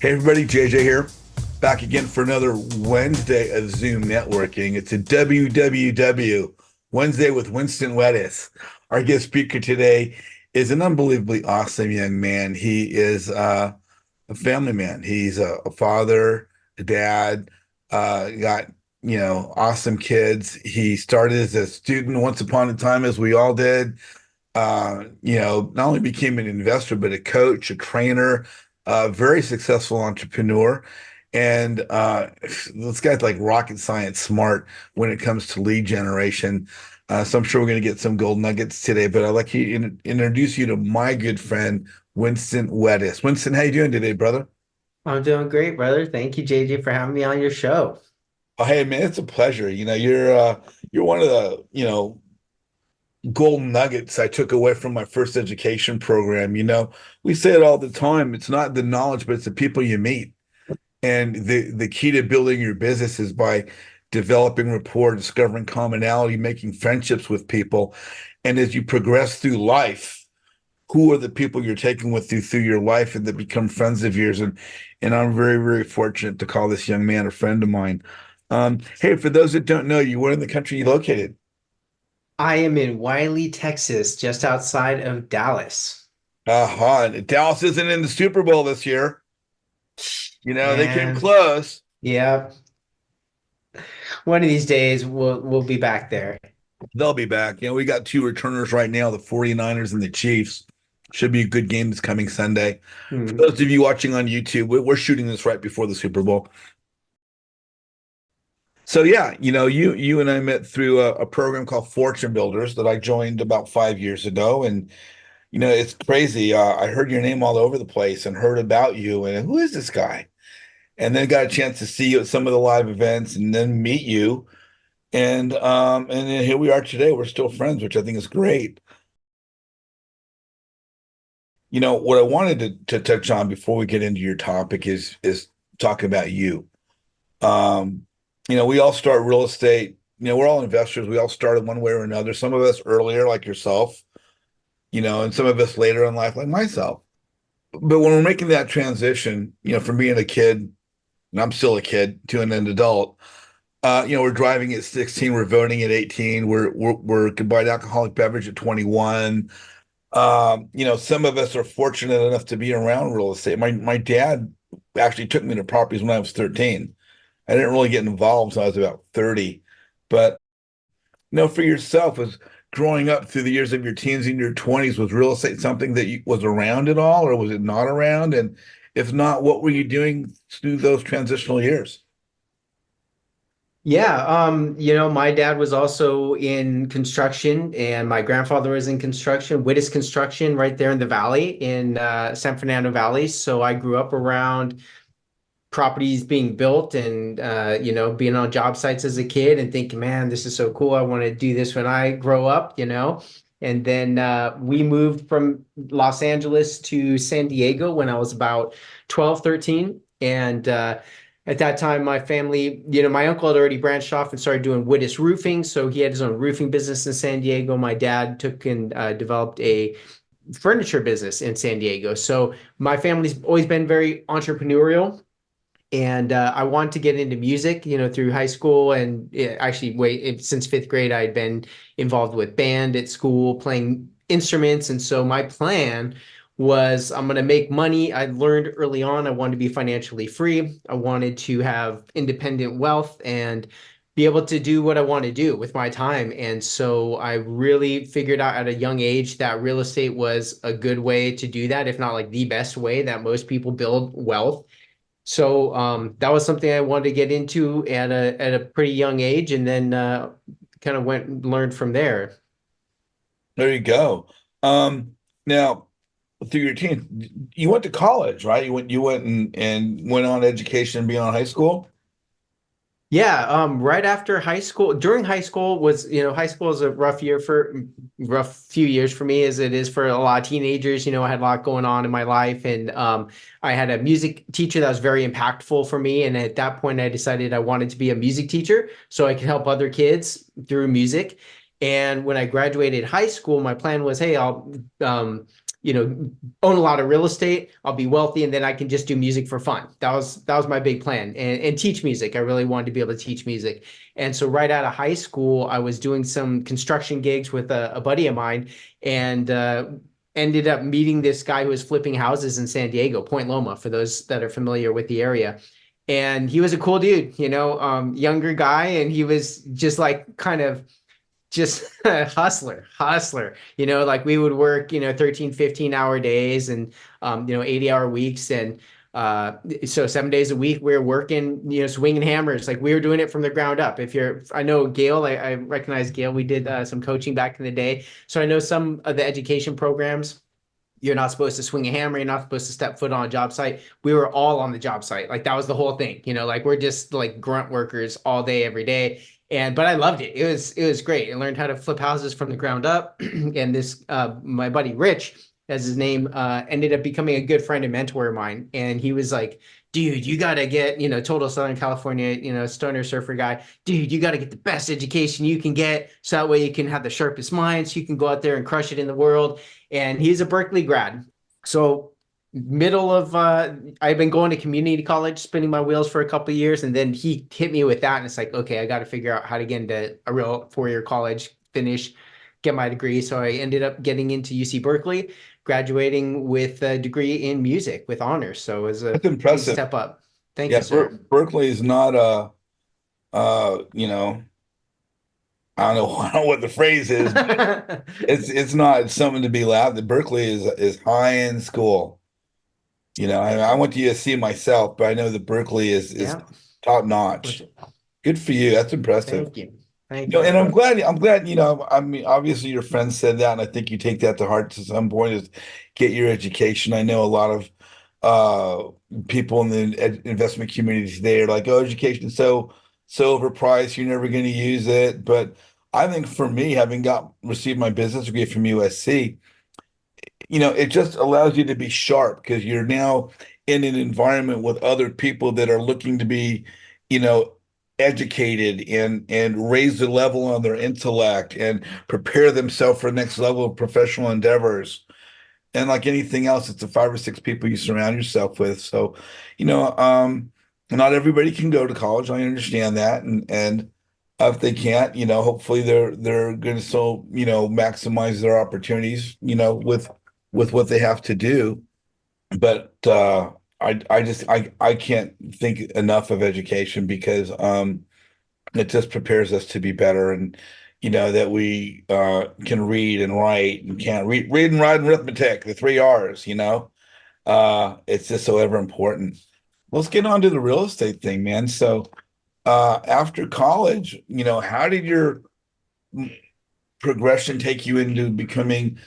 Hey everybody, JJ here, back again for another Wednesday of Zoom networking. It's a WWW Wednesday with Winston Widdes. Our guest speaker today is an unbelievably awesome young man. He is a family man. He's a father, a dad, got awesome kids. He started as a student once upon a time, as we all did. Not only became an investor, but a coach, a trainer, a very successful entrepreneur. And this guy's like rocket science smart when it comes to lead generation. So I'm sure we're going to get some gold nuggets today, but I'd like to introduce you to my good friend, Winston Widdes. Winston, how you doing today, brother? I'm doing great, brother. Thank you, JJ, for having me on your show. Oh, hey, man, it's a pleasure. You're one of the, gold nuggets I took away from my first education program. We say it all the time. It's not the knowledge, but it's the people you meet. And the key to building your business is by developing rapport, discovering commonality, making friendships with people. And as you progress through life, who are the people you're taking with you through your life and that become friends of yours? And I'm very, very fortunate to call this young man a friend of mine. Hey, for those that don't know you, where in the country are you located? I am in Wiley, Texas, just outside of Dallas. Uh-huh. Dallas isn't in the Super Bowl this year. They came Man, close. yeah. One of these days we'll be back there. They'll be back. We got two returners right now, the 49ers and the Chiefs. Should be a good game this coming Sunday. For Hmm. those of you watching on YouTube, we're shooting this right before the Super Bowl. So yeah, you and I met through a program called Fortune Builders that I joined about 5 years ago. And it's crazy. I heard your name all over the place and heard about you. And who is this guy? And then got a chance to see you at some of the live events and then meet you. And then here we are today. We're still friends, which I think is great. What I wanted to touch on before we get into your topic is talking about you. Um, we all start real estate. We're all investors. We all started one way or another. Some of us earlier, like yourself, and some of us later in life, like myself. But when we're making that transition, from being a kid, and I'm still a kid, to an adult, we're driving at 16, we're voting at 18, we're combined alcoholic beverage at 21. Some of us are fortunate enough to be around real estate. My dad actually took me to properties when I was 13. I didn't really get involved until I was about 30. But for yourself, was growing up through the years of your teens and your 20s, was real estate something that was around at all, or was it not around? And if not, what were you doing through those transitional years? Yeah, my dad was also in construction and my grandfather was in construction, Widdes Construction right there in the valley in San Fernando Valley. So I grew up around properties being built and being on job sites as a kid and thinking, man, this is so cool. I want to do this when I grow up. And then we moved from Los Angeles to San Diego when I was about 12, 13. And at that time, my family, my uncle had already branched off and started doing Wittes roofing. So he had his own roofing business in San Diego. My dad took and developed a furniture business in San Diego. So my family's always been very entrepreneurial, and I wanted to get into music, through high school, and actually, since fifth grade, I had been involved with band at school, playing instruments, and so my plan was I'm going to make money. I learned early on I wanted to be financially free. I wanted to have independent wealth and be able to do what I want to do with my time. And so I really figured out at a young age that real estate was a good way to do that, if not like the best way that most people build wealth. So that was something I wanted to get into at a pretty young age, and then kind of went and learned from there. There you go. Now, through your teens, you went to college, right? You went and went on education beyond high school. Yeah, right after high school, during high school was, high school was a rough few years for me as it is for a lot of teenagers. I had a lot going on in my life, and I had a music teacher that was very impactful for me. And at that point, I decided I wanted to be a music teacher so I could help other kids through music. And when I graduated high school, my plan was, hey, I'll own a lot of real estate. I'll be wealthy, and then I can just do music for fun. That was my big plan, and teach music. I really wanted to be able to teach music. And so right out of high school, I was doing some construction gigs with a buddy of mine, and ended up meeting this guy who was flipping houses in San Diego, Point Loma, for those that are familiar with the area. And he was a cool dude, younger guy, and he was just like kind of just hustler, like we would work, 13, 15-hour days and 80-hour weeks. And so 7 days a week we were working, swinging hammers. Like we were doing it from the ground up. I know Gail, I recognize Gail. We did some coaching back in the day. So I know some of the education programs, you're not supposed to swing a hammer. You're not supposed to step foot on a job site. We were all on the job site. Like that was the whole thing, like we're just like grunt workers all day, every day. But I loved it. It was great. I learned how to flip houses from the ground up. And this, my buddy Rich, as his name, ended up becoming a good friend and mentor of mine. And he was like, dude, you got to get, total Southern California, stoner surfer guy. Dude, you got to get the best education you can get. So that way you can have the sharpest minds. So you can go out there and crush it in the world. And he's a Berkeley grad. So middle of I've been going to community college, spinning my wheels for a couple of years, and then he hit me with that, and it's like, okay, I got to figure out how to get into a real 4-year college, finish, get my degree. So I ended up getting into UC Berkeley, graduating with a degree in music with honors. So it was a That's big impressive. step up. Thank Yeah, you, sir. Berkeley is not you know, I don't know, I don't know what the phrase is, but it's not something to be laughed at. Berkeley is high end school. I went to USC myself, but I know that Berkeley is Yeah. top notch. Good for you. That's impressive. Thank you. Thank you. And I'm glad, I mean, obviously your friend said that, and I think you take that to heart to some point is get your education. I know a lot of people in the investment community today are like, oh, education is so overpriced, you're never going to use it. But I think for me, having received my business degree from USC, it just allows you to be sharp because you're now in an environment with other people that are looking to be, you know, educated and raise the level on their intellect and prepare themselves for the next level of professional endeavors. And like anything else, it's the 5 or 6 people you surround yourself with. So, you know, um, not everybody can go to college. I understand that, and if they can't, hopefully they're going to still, maximize their opportunities, with what they have to do. But I can't think enough of education because it just prepares us to be better, and that we can read and write and can't read and write and arithmetic, the 3 R's. It's just so ever important. Let's get on to the real estate thing, man. So after college, how did your progression take you into becoming,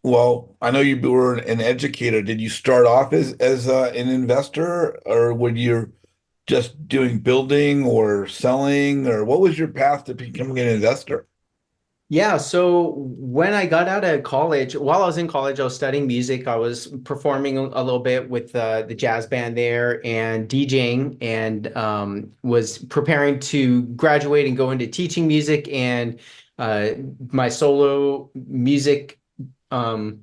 well, I know you were an educator. Did you start off as an investor, or were you just doing building or selling, or what was your path to becoming an investor? Yeah, so when I got out of college, while I was in college, I was studying music. I was performing a little bit with the jazz band there and DJing, and was preparing to graduate and go into teaching music and uh, my solo music um,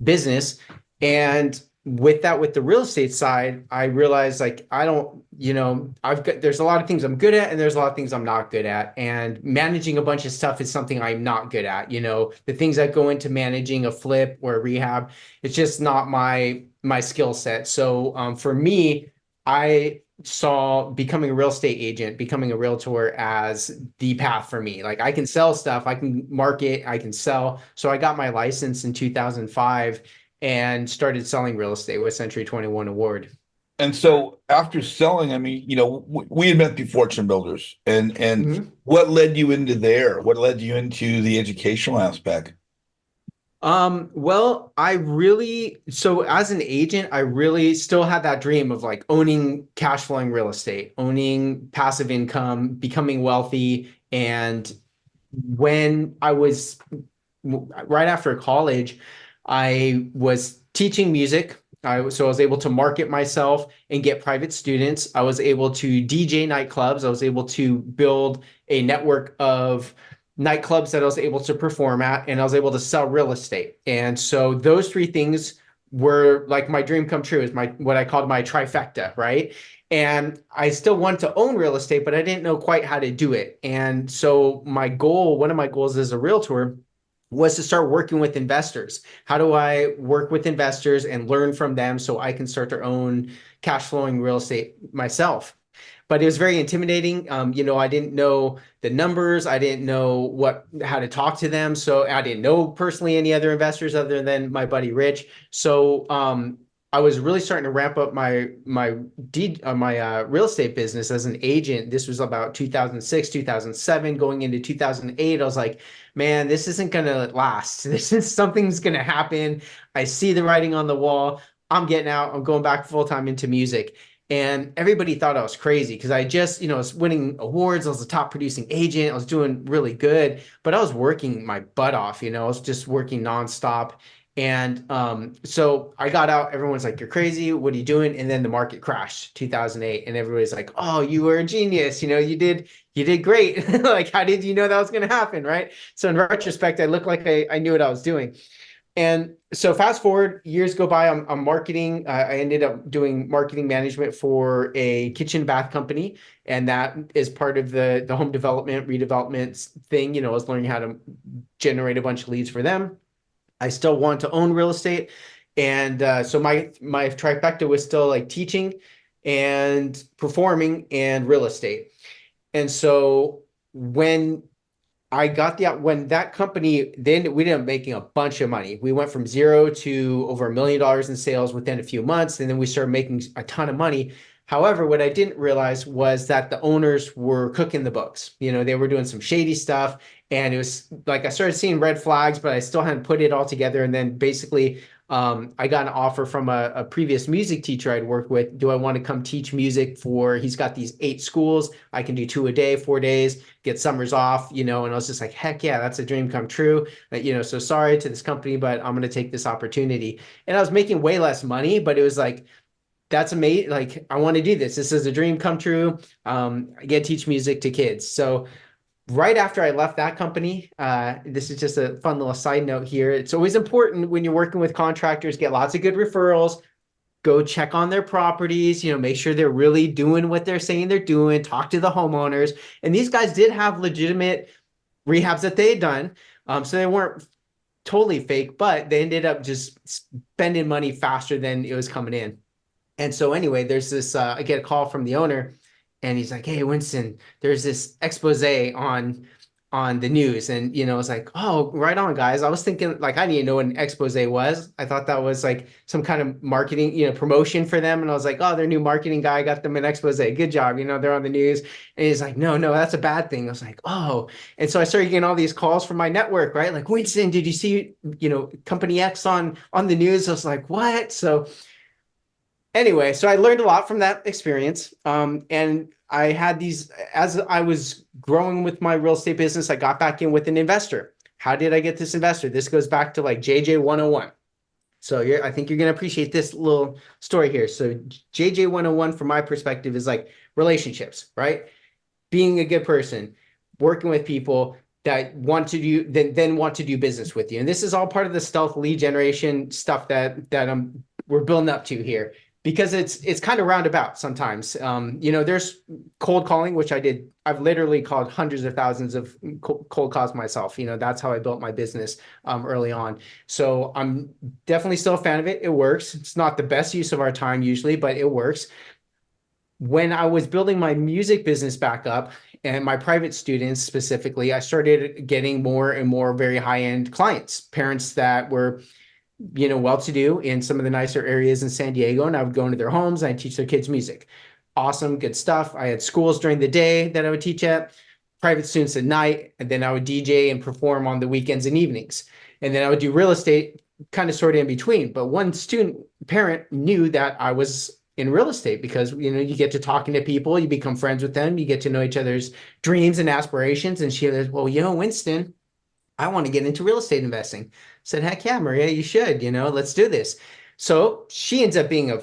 business. And with that, with the real estate side, I realized like I don't, there's a lot of things I'm good at and there's a lot of things I'm not good at. And managing a bunch of stuff is something I'm not good at. The things that go into managing a flip or a rehab, it's just not my skill set. So for me, I saw becoming a real estate agent, becoming a realtor as the path for me. Like I can sell stuff, I can market, I can sell. So I got my license in 2005 and started selling real estate with Century 21 Award. And so after selling, I mean, we had met the fortune builders, and Mhm. what led you into there? What led you into the educational aspect? Well, so as an agent, I really still had that dream of like owning cash flowing real estate, owning passive income, becoming wealthy. And when I was right after college, I was teaching music. So I was able to market myself and get private students. I was able to DJ nightclubs. I was able to build a network of nightclubs that I was able to perform at, and I was able to sell real estate. And so those three things were like my dream come true, is my what I called my trifecta, right? And I still wanted to own real estate, but I didn't know quite how to do it. And so my goal, one of my goals as a realtor, was to start working with investors. How do I work with investors and learn from them so I can start their own cash flowing real estate myself? But it was very intimidating. I didn't know the numbers. I didn't know how to talk to them. So I didn't know personally any other investors other than my buddy Rich. So I was really starting to ramp up my real estate business as an agent. This was about 2006, 2007, going into 2008. I was like, man, this isn't gonna last. This is something's gonna happen. I see the writing on the wall. I'm getting out. I'm going back full time into music. And everybody thought I was crazy because I just, was winning awards. I was the top producing agent. I was doing really good, but I was working my butt off. I was just working nonstop. And so I got out. Everyone's like, "You're crazy. What are you doing?" And then the market crashed, 2008, and everybody's like, "Oh, you were a genius. You did great. Like, how did you know that was going to happen?" Right? So in retrospect, I look like I knew what I was doing. And so fast forward, years go by, I'm marketing. I ended up doing marketing management for a kitchen bath company. And that is part of the home development, redevelopment thing. I was learning how to generate a bunch of leads for them. I still want to own real estate. And so my trifecta was still like teaching and performing and real estate. And so when that company, then we ended up making a bunch of money. We went from zero to over $1 million in sales within a few months, and then we started making a ton of money. However, what I didn't realize was that the owners were cooking the books. They were doing some shady stuff, and it was like I started seeing red flags, but I still hadn't put it all together. And then basically, I got an offer from a previous music teacher I'd worked with. Do I want to come teach music he's got these 8 schools. I can do 2 a day, 4 days, get summers off, and I was just like, heck yeah, that's a dream come true. So sorry to this company, but I'm going to take this opportunity. And I was making way less money, but it was like, that's amazing. Like, I want to do this. This is a dream come true. I get to teach music to kids. So right after I left that company, this is just a fun little side note here. It's always important when you're working with contractors, get lots of good referrals, go check on their properties, make sure they're really doing what they're saying they're doing, talk to the homeowners. And these guys did have legitimate rehabs that they had done. So they weren't totally fake, but they ended up just spending money faster than it was coming in. And so anyway, there's this, I get a call from the owner, and he's like, "Hey, Winston, there's this expose on the news." And, I was like, "Oh, right on, guys." I was thinking, like, I didn't know what an expose was. I thought that was like some kind of marketing, promotion for them. And I was like, "Oh, their new marketing guy got them an expose. Good job. They're on the news." And he's like, "No, no, that's a bad thing." I was like, "Oh." And so I started getting all these calls from my network, right? Like, "Winston, did you see, company X on the news?" I was like, "What?" So anyway, so I learned a lot from that experience. And I had as I was growing with my real estate business, I got back in with an investor. How did I get this investor? This goes back to like JJ 101. So I think you're going to appreciate this little story here. So JJ 101 from my perspective is like relationships, right? Being a good person, working with people that want to then want to do business with you. And this is all part of the stealth lead generation stuff that we're building up to here, because it's kind of roundabout sometimes. There's cold calling, which I did. I've literally called hundreds of thousands of cold calls myself. That's how I built my business early on. So I'm definitely still a fan of it. It works. It's not the best use of our time usually, but it works. When I was building my music business back up and my private students specifically, I started getting more and more very high-end clients, parents that were well-to-do in some of the nicer areas in San Diego. And I would go into their homes and I'd teach their kids music. Awesome, good stuff. I had schools during the day that I would teach at, private students at night, and then I would DJ and perform on the weekends and evenings. And then I would do real estate kind of sort of in between. But one parent knew that I was in real estate because, you get to talking to people, you become friends with them, you get to know each other's dreams and aspirations. And she says, "Well, Winston, I want to get into real estate investing." I said, "Heck yeah, Maria, you should, let's do this." So she ends up being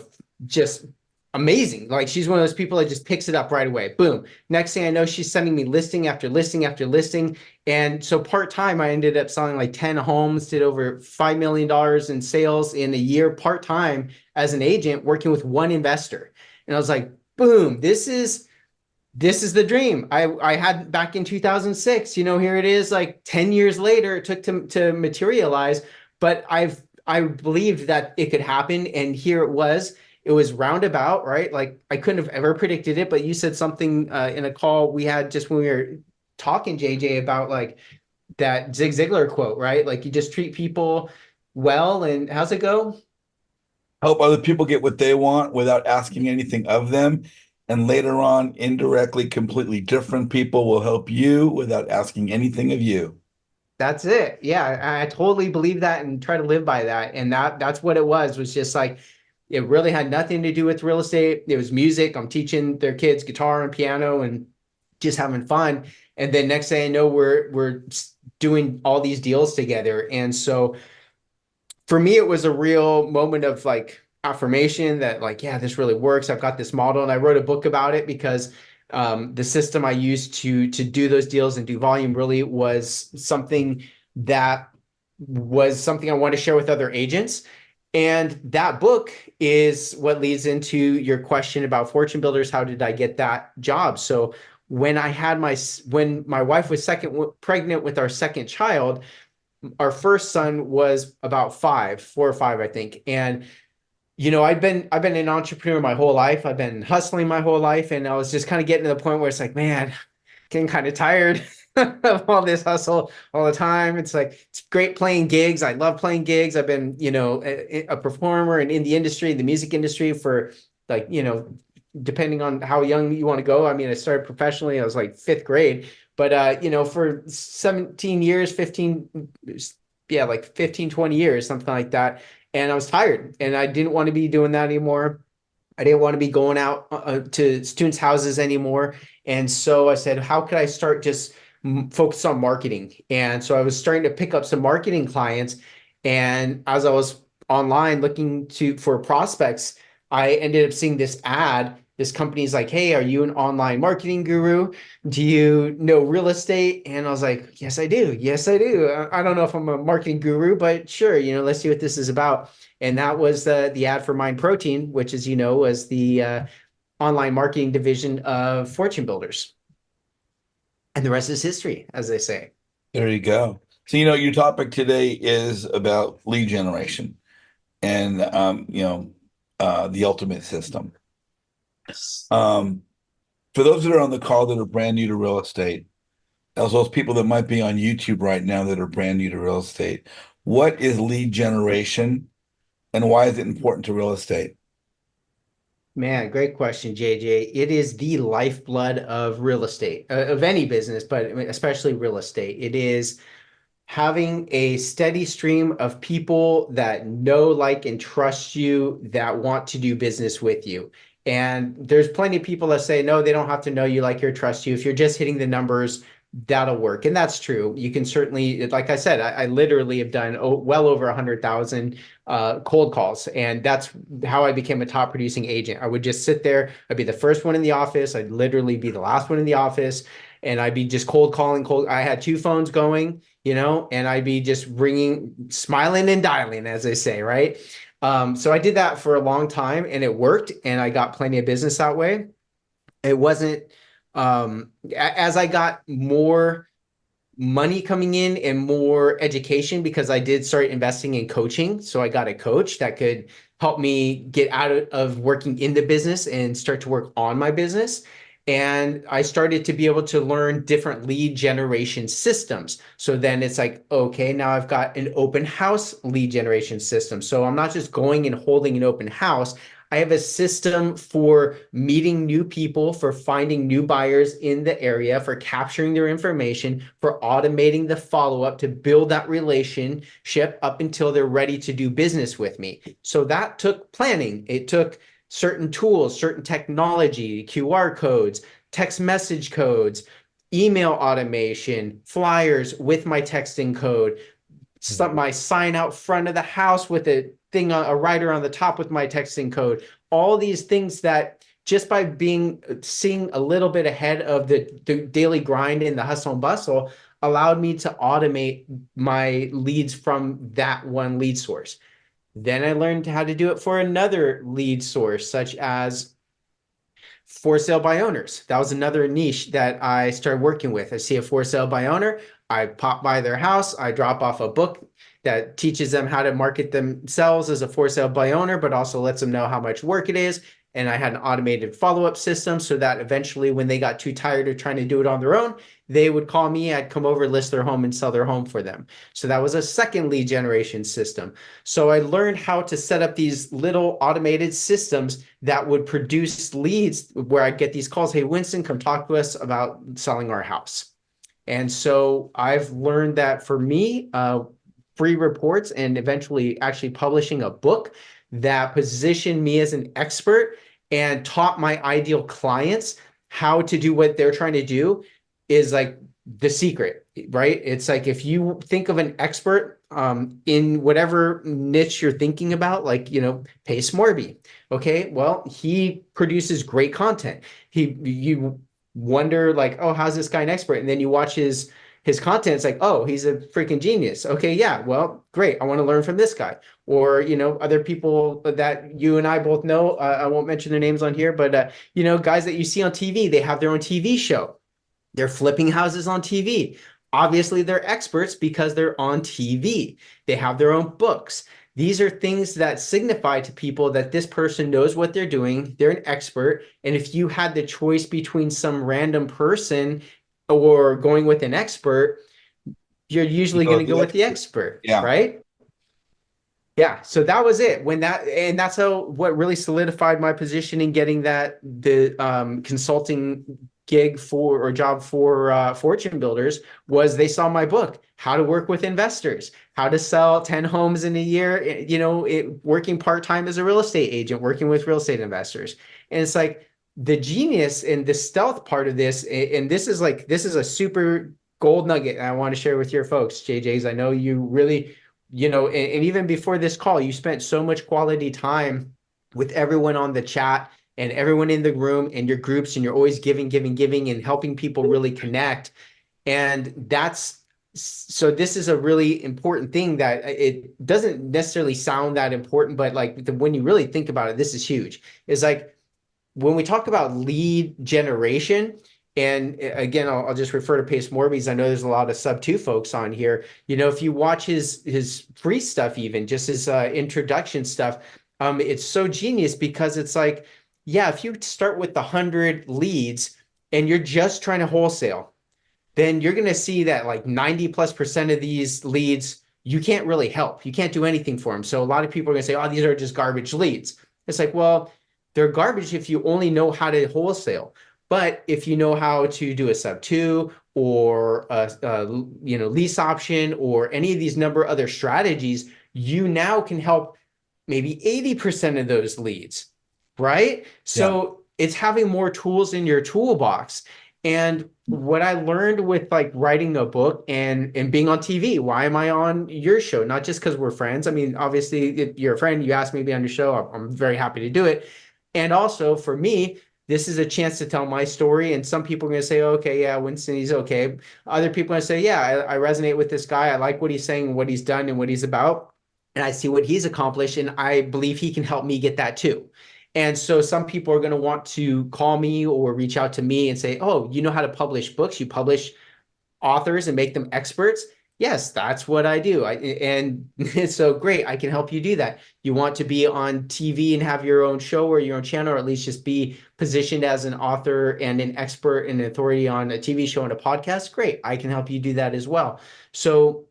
just amazing. Like she's one of those people that just picks it up right away. Boom. Next thing I know, she's sending me listing after listing after listing. And so part-time, I ended up selling like 10 homes, did over $5 million in sales in a year, part-time as an agent working with one investor. And I was like, boom, this is the dream I had back in 2006. Here it is, like 10 years later, it took to materialize, but I believed that it could happen. And here it was. It was roundabout, right? Like I couldn't have ever predicted it, but you said something in a call we had just when we were talking, JJ, about like that Zig Ziglar quote, right? Like you just treat people well, and how's it go? Help other people get what they want without asking anything of them. And later on, indirectly, completely different people will help you without asking anything of you. That's it. Yeah, I totally believe that and try to live by that. And that's what it was just like it really had nothing to do with real estate. It was music. I'm teaching their kids guitar and piano and just having fun. And then next thing I know, we're doing all these deals together. And so for me, it was a real moment of like affirmation that like, yeah, this really works. I've got this model, and I wrote a book about it because the system I used to do those deals and do volume really was something that was something I wanted to share with other agents. And that book is what leads into your question about fortune builders. How did I get that job? So when my wife was pregnant with our second child, our first son was about 4 or 5, I think. And I've been an entrepreneur my whole life. I've been hustling my whole life, and I was just kind of getting to the point where it's like, man, getting kind of tired of all this hustle all the time. It's like it's great playing gigs. I love playing gigs. I've been, a performer and in the industry, the music industry for like, depending on how young you want to go. I mean, I started professionally, I was like fifth grade, but for 17 years, 15, yeah, like 15, 20 years, something like that. And I was tired and I didn't want to be doing that anymore. I didn't want to be going out to students' houses anymore. And so I said, how could I start just focus on marketing? And so I was starting to pick up some marketing clients. And as I was online looking for prospects, I ended up seeing this ad. This company's like, hey, are you an online marketing guru? Do you know real estate? And I was like, yes, I do. Yes, I do. I don't know if I'm a marketing guru, but sure, let's see what this is about. And that was the ad for Mind Protein, which, as you know, was the online marketing division of Fortune Builders. And the rest is history, as they say. There you go. So, your topic today is about lead generation and, the ultimate system. Um, for those that are on the call that are brand new to real estate, as well as people that might be on YouTube right now that are brand new to real estate, what is lead generation and why is it important to real estate? Man, great question, JJ. It is the lifeblood of real estate, of any business, but especially real estate. It is having a steady stream of people that know, like, and trust you, that want to do business with you. And there's plenty of people that say, no, they don't have to know you, like, or trust you. If you're just hitting the numbers, that'll work. And that's true. You can certainly, like I said, I literally have done well over 100,000 cold calls. And that's how I became a top producing agent. I would just sit there. I'd be the first one in the office. I'd literally be the last one in the office. And I'd be just cold calling. I had 2 phones going, and I'd be just ringing, smiling and dialing, as they say, right? So I did that for a long time and it worked. And I got plenty of business that way. It wasn't, as I got more money coming in and more education, because I did start investing in coaching. So I got a coach that could help me get out of working in the business and start to work on my business. And I started to be able to learn different lead generation systems. So then it's like, okay, now I've got an open house lead generation system. So I'm not just going and holding an open house. I have a system for meeting new people, for finding new buyers in the area, for capturing their information, for automating the follow-up to build that relationship up until they're ready to do business with me. So that took planning. It took certain tools, certain technology, QR codes, text message codes, email automation, flyers with my texting code, my sign out front of the house with a rider on the top with my texting code, all these things that just by seeing a little bit ahead of the daily grind and the hustle and bustle allowed me to automate my leads from that one lead source. Then I learned how to do it for another lead source, such as for sale by owners. That was another niche that I started working with. I see a for sale by owner, I pop by their house, I drop off a book that teaches them how to market themselves as a for sale by owner, but also lets them know how much work it is. And I had an automated follow-up system so that eventually when they got too tired of trying to do it on their own, they would call me, I'd come over, list their home and sell their home for them. So that was a second lead generation system. So I learned how to set up these little automated systems that would produce leads where I'd get these calls. Hey, Winston, come talk to us about selling our house. And so I've learned that for me, free reports and eventually actually publishing a book that positioned me as an expert and taught my ideal clients how to do what they're trying to do is like the secret, right? It's like if you think of an expert in whatever niche you're thinking about, like, Pace Morby. Okay, well, he produces great content. You wonder like, oh, how's this guy an expert? And then you watch his content, it's like, oh, he's a freaking genius. Okay, yeah, well, great. I want to learn from this guy. Or, other people that you and I both know, I won't mention their names on here, but, guys that you see on TV, they have their own TV show. They're flipping houses on TV. Obviously, they're experts because they're on TV. They have their own books. These are things that signify to people that this person knows what they're doing. They're an expert. And if you had the choice between some random person or going with an expert, you're usually going to go with the expert, Yeah. right? Yeah. So that was it. That's what really solidified my position in getting the consulting gig or job for fortune builders was they saw my book, How to Work with Investors, how to sell 10 homes in a year, working part-time as a real estate agent, working with real estate investors. And it's like, the genius and the stealth part of this, and this is a super gold nugget I want to share with your folks, JJs. I know you really, and even before this call, you spent so much quality time with everyone on the chat and everyone in the room and your groups, and you're always giving and helping people really connect. And so this is a really important thing that it doesn't necessarily sound that important, but like when you really think about it, this is huge. It's like, when we talk about lead generation, and again, I'll just refer to Pace Morby's. I know there's a lot of sub-2 folks on here. If you watch his free stuff, even just his introduction stuff, it's so genius because it's like, yeah, if you start with 100 leads and you're just trying to wholesale, then you're going to see that like 90+% of these leads, you can't really help. You can't do anything for them. So a lot of people are going to say, oh, these are just garbage leads. It's like, well, they're garbage if you only know how to wholesale. But if you know how to do a sub-2 or a lease option or any of these number of other strategies, you now can help maybe 80% of those leads, right? So it's having more tools in your toolbox. And what I learned with like writing a book and being on TV, why am I on your show? Not just because we're friends. I mean, obviously, if you're a friend, you asked me to be on your show, I'm very happy to do it. And also for me, this is a chance to tell my story. And some people are going to say, okay, yeah, Winston, he's okay. Other people are going to say, yeah, I resonate with this guy. I like what he's saying, what he's done, and what he's about. And I see what he's accomplished. And I believe he can help me get that too. And so some people are going to want to call me or reach out to me and say, oh, you know how to publish books. You publish authors and make them experts. Yes, that's what I do. And it's so great. I can help you do that. You want to be on TV and have your own show or your own channel, or at least just be positioned as an author and an expert and an authority on a TV show and a podcast. Great. I can help you do that as well. So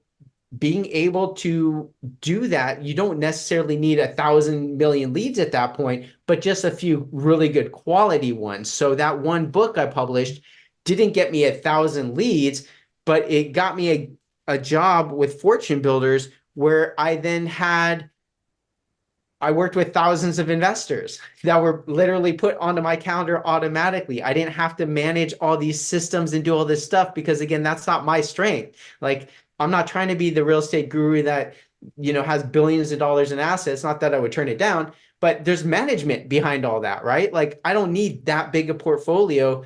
being able to do that, you don't necessarily need 1,000 million leads at that point, but just a few really good quality ones. So that one book I published didn't get me 1,000 leads, but it got me a job with fortune builders where I worked with thousands of investors that were literally put onto my calendar automatically. I didn't have to manage all these systems and do all this stuff because, again, that's not my strength. Like, I'm not trying to be the real estate guru that, has billions of dollars in assets. Not that I would turn it down, but there's management behind all that, right? Like I don't need that big a portfolio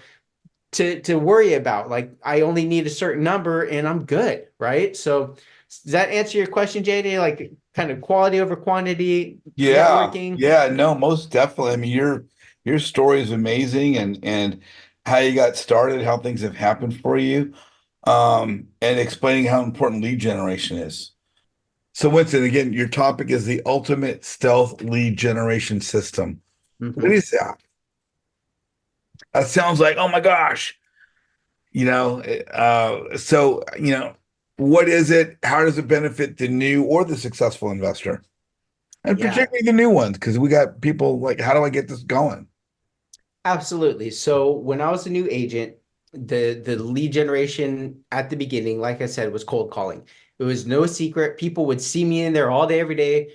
to worry about. Like I only need a certain number and I'm good, right? So does that answer your question, JD? Like kind of quality over quantity, Yeah, networking? yeah, no, most definitely. I mean, your story is amazing, and how you got started, how things have happened for you, and explaining how important lead generation is. So, Winston, again, your topic is the ultimate stealth lead generation system. What Mhm. is that? That sounds like, oh my gosh, what is it? How does it benefit the new or the successful investor? And Yeah. particularly the new ones, because we got people like, how do I get this going? Absolutely. So when I was a new agent, the lead generation at the beginning, like I said, was cold calling. It was no secret. People would see me in there all day, every day,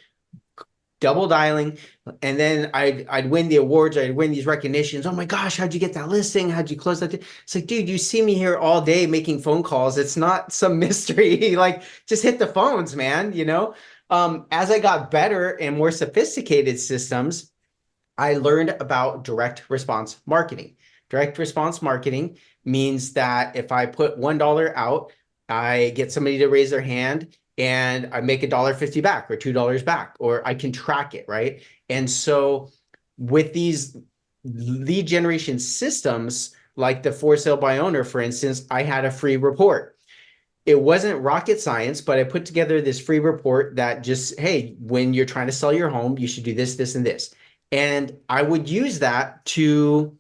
double dialing, and then I'd win the awards. I'd win these recognitions. Oh my gosh, how'd you get that listing? How'd you close that deal? It's like, dude, you see me here all day making phone calls. It's not some mystery. Like, just hit the phones, man. As I got better and more sophisticated systems, I learned about direct response marketing. Direct response marketing means that if I put $1 out, I get somebody to raise their hand and I make $1.50 back or $2 back, or I can track it, right? And so with these lead generation systems, like the for sale by owner, for instance, I had a free report. It wasn't rocket science, but I put together this free report that just, hey, when you're trying to sell your home, you should do this, this, and this. And I would use that to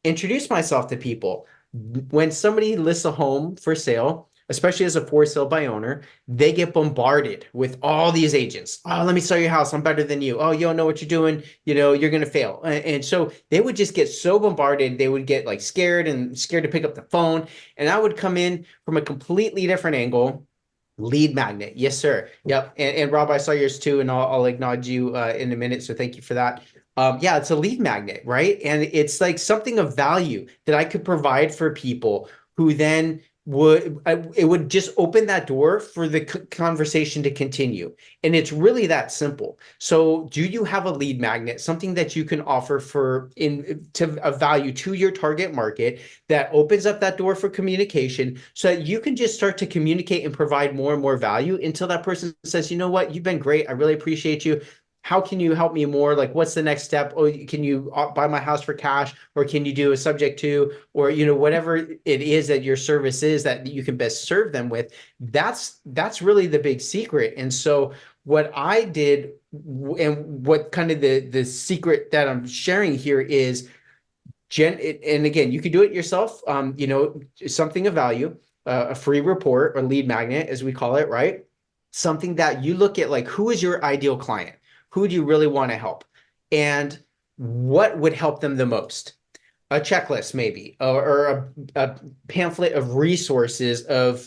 introduce myself to people. When somebody lists a home for sale, especially as a for sale by owner, they get bombarded with all these agents. Oh, let me sell your house. I'm better than you. Oh, you don't know what you're doing. You're going to fail. And so they would just get so bombarded. They would get like scared to pick up the phone. And I would come in from a completely different angle. Lead magnet. Yes, sir. Yep. And Rob, I saw yours too, and I'll acknowledge you in a minute. So thank you for that. Yeah, it's a lead magnet, right? And it's like something of value that I could provide for people who then it would just open that door for the conversation to continue. And it's really that simple. So do you have a lead magnet, something that you can offer for in to a value to your target market that opens up that door for communication so that you can just start to communicate and provide more and more value until that person says, you know what, you've been great. I really appreciate you. How can you help me more? Like, what's the next step? Oh, can you buy my house for cash, or can you do a subject to, or whatever it is that your service is that you can best serve them with. That's really the big secret. And so what I did, and what kind of the secret that I'm sharing here is and again, you can do it yourself. Something of value, a free report or lead magnet, as we call it, right? Something that you look at, like, who is your ideal client? Who do you really want to help? And what would help them the most? A checklist, maybe, or a pamphlet of resources of,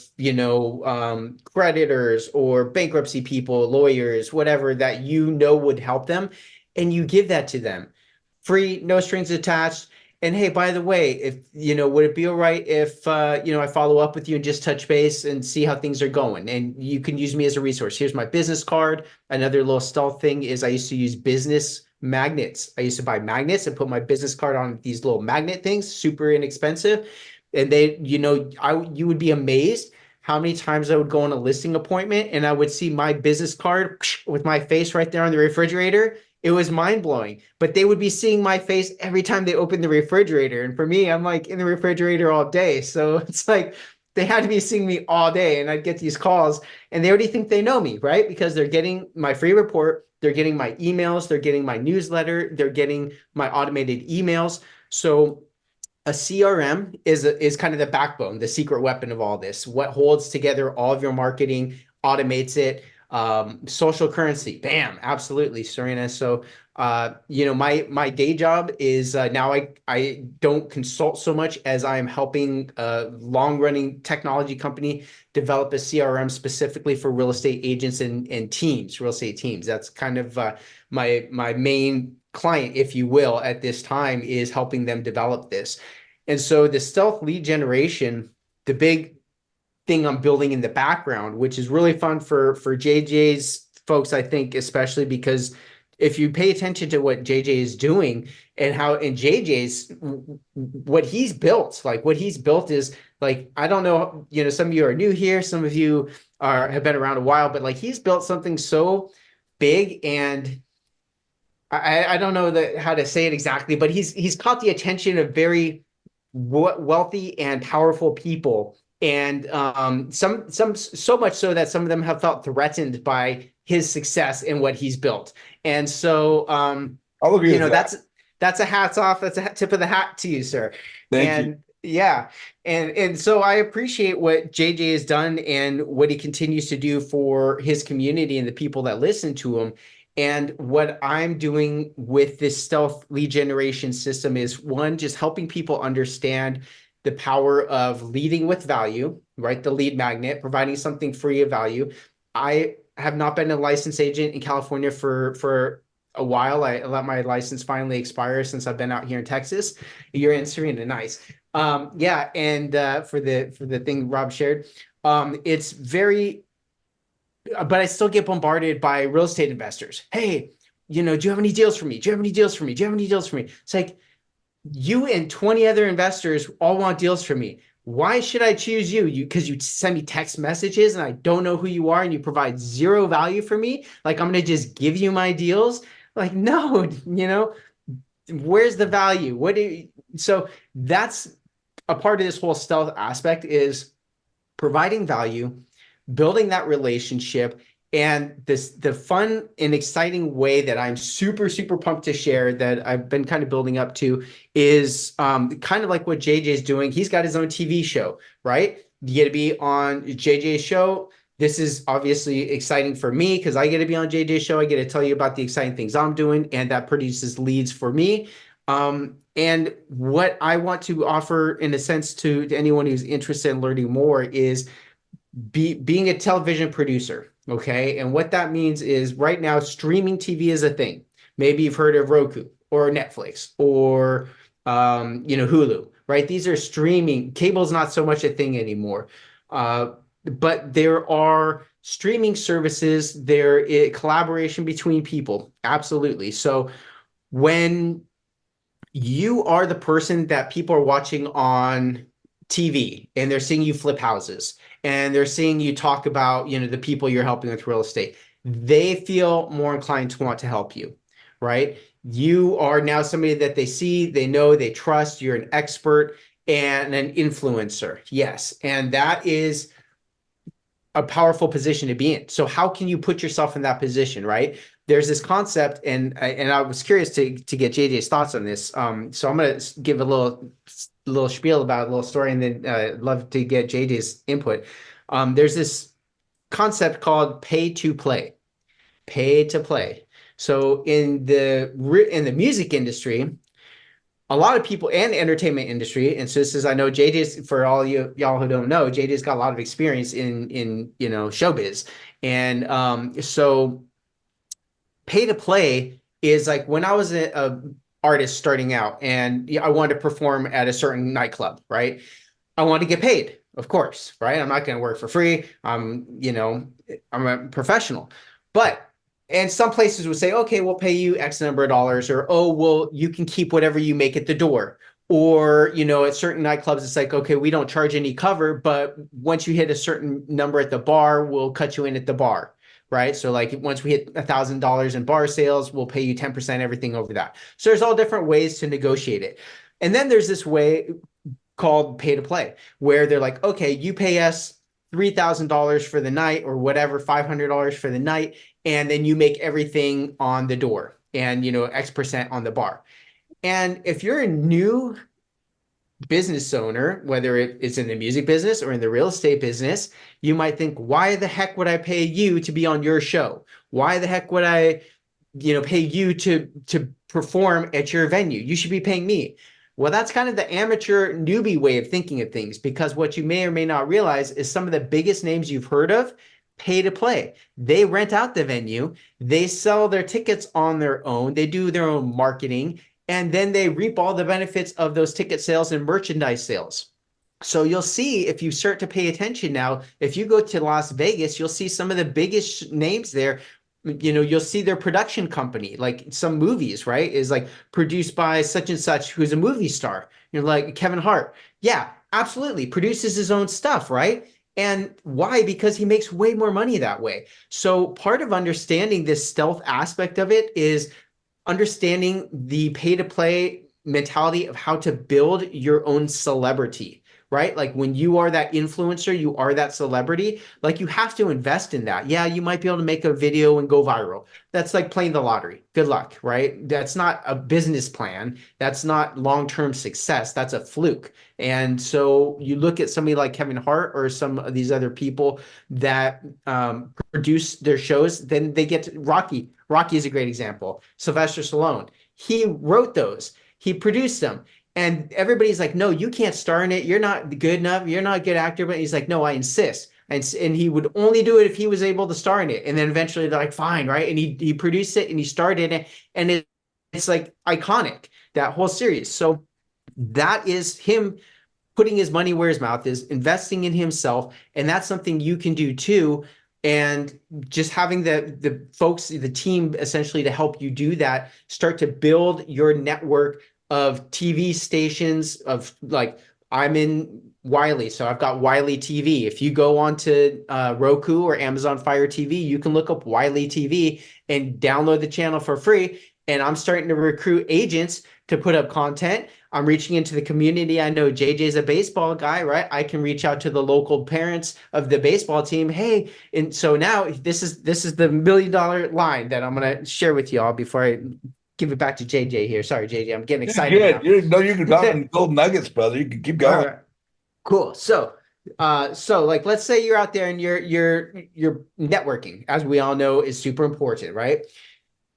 creditors or bankruptcy people, lawyers, whatever that would help them. And you give that to them free, no strings attached. And hey, by the way, if would it be all right if I follow up with you and just touch base and see how things are going? And you can use me as a resource. Here's my business card. Another little stealth thing is I used to use business magnets. I used to buy magnets and put my business card on these little magnet things, super inexpensive. And you would be amazed how many times I would go on a listing appointment and I would see my business card with my face right there on the refrigerator. It was mind blowing, but they would be seeing my face every time they opened the refrigerator. And for me, I'm like in the refrigerator all day. So it's like they had to be seeing me all day. And I'd get these calls and they already think they know me, right? Because they're getting my free report, they're getting my emails, they're getting my newsletter, they're getting my automated emails. So a CRM is kind of the backbone, the secret weapon of all this. What holds together all of your marketing, automates it. Social currency, bam, absolutely, Serena. So, my day job is now I don't consult so much as I am helping a long running technology company develop a CRM specifically for real estate agents and teams, real estate teams. That's kind of my main client, if you will, at this time, is helping them develop this. And so the stealth lead generation, the big thing I'm building in the background, which is really fun for JJ's folks, I think, especially because if you pay attention to what JJ is doing and how in JJ's what he's built, like what he's built is like, I don't know, some of you are new here, some of you have been around a while, but like he's built something so big, and I don't know how to say it exactly, but he's caught the attention of very wealthy and powerful people, and some so much so that some of them have felt threatened by his success and what he's built. And so I'll agree with that. that's a hats off, that's a tip of the hat to you, sir. Thank you. And yeah, and so I appreciate what JJ has done and what he continues to do for his community and the people that listen to him. And what I'm doing with this stealth lead generation system is, one, just helping people understand the power of leading with value, right? The lead magnet, providing something free of value. I have not been a licensed agent in California for a while. I let my license finally expire since I've been out here in Texas. You're in Serena, nice. Yeah, and for the thing Rob shared, it's very, but I still get bombarded by real estate investors. Hey, do you have any deals for me? Do you have any deals for me? Do you have any deals for me? It's like, you and 20 other investors all want deals from me. Why should I choose you? Because you send me text messages and I don't know who you are and you provide zero value for me. Like, I'm going to just give you my deals. Like, no, where's the value? So that's a part of this whole stealth aspect, is providing value, building that relationship. And the fun and exciting way that I'm super, super pumped to share, that I've been kind of building up to, is kind of like what JJ's doing. He's got his own TV show, right? You get to be on JJ's show. This is obviously exciting for me because I get to be on JJ's show. I get to tell you about the exciting things I'm doing, and that produces leads for me. And what I want to offer, in a sense, to anyone who's interested in learning more, is being a television producer. Okay. And what that means is, right now, streaming TV is a thing. Maybe you've heard of Roku or Netflix or, Hulu, right? These are streaming. Cable's not so much a thing anymore. But there are streaming services, there is collaboration between people. Absolutely. So when you are the person that people are watching on TV and they're seeing you flip houses and they're seeing you talk about, the people you're helping with real estate, they feel more inclined to want to help you, right? You are now somebody that they see, they know, they trust. You're an expert and an influencer. Yes. And that is a powerful position to be in. So how can you put yourself in that position, right? There's this concept, and I was curious to get JJ's thoughts on this. So I'm going to give a little spiel about a little story, and then love to get JJ's input. There's this concept called pay to play. Pay to play. So in the music industry, a lot of people, and entertainment industry, and so this is, I know JJ's, for all y'all who don't know, JJ's got a lot of experience in showbiz, and so pay to play is like, when I was a artist starting out and I wanted to perform at a certain nightclub, right? I wanted to get paid, of course, right? I'm not going to work for free. I'm a professional, and some places would say, okay, we'll pay you X number of dollars, or, oh, well, you can keep whatever you make at the door. Or, at certain nightclubs, it's like, okay, we don't charge any cover, but once you hit a certain number at the bar, we'll cut you in at the bar, right? So like, once we hit $1,000 in bar sales, we'll pay you 10% everything over that. So there's all different ways to negotiate it. And then there's this way called pay to play, where they're like, okay, you pay us $3,000 for the night, or whatever, $500 for the night, and then you make everything on the door and X% on the bar. And if you're a new business owner, whether it's in the music business or in the real estate business, you might think, why the heck would I pay you to be on your show? Why the heck would I pay you to perform at your venue? You should be paying me. Well, that's kind of the amateur newbie way of thinking of things, because what you may or may not realize is some of the biggest names you've heard of pay to play. They rent out the venue, they sell their tickets on their own, they do their own marketing, and then they reap all the benefits of those ticket sales and merchandise sales. So you'll see, if you start to pay attention now, if you go to Las Vegas, you'll see some of the biggest names there you'll see their production company, like some movies, right? Is like produced by such and such, who's a movie star. You're like Kevin Hart. Yeah, absolutely. Produces his own stuff, right? And why? Because he makes way more money that way. So part of understanding this stealth aspect of it is understanding the pay to play mentality of how to build your own celebrity, right? Like when you are that influencer, you are that celebrity, like you have to invest in that. Yeah, you might be able to make a video and go viral. That's like playing the lottery. Good luck, right? That's not a business plan. That's not long-term success. That's a fluke. And so you look at somebody like Kevin Hart or some of these other people that produce their shows, then they get to, Rocky. Rocky is a great example. Sylvester Stallone. He wrote those. He produced them. And everybody's like, no, you can't star in it. You're not good enough. You're not a good actor. But he's like, no, I insist. And he would only do it if he was able to star in it. And then eventually they're like, fine, right? And he produced it and he starred in it. And it's like iconic, that whole series. So that is him putting his money where his mouth is, investing in himself. And that's something you can do too. And just having the folks, the team essentially to help you do that, start to build your network of TV stations of like, I'm in Wiley, so I've got Wiley TV. If you go on to Roku or Amazon Fire TV, you can look up Wiley TV and download the channel for free. And I'm starting to recruit agents to put up content. I'm reaching into the community. I know JJ's a baseball guy, right? I can reach out to the local parents of the baseball team. Hey, and so now this is the $1 million line that I'm gonna share with y'all before I give it back to JJ here. Sorry, JJ, I'm getting excited Good. now. You're dropping gold nuggets, brother. You can keep All going. right, cool. So like let's say you're out there and you're networking, as we all know is super important, right?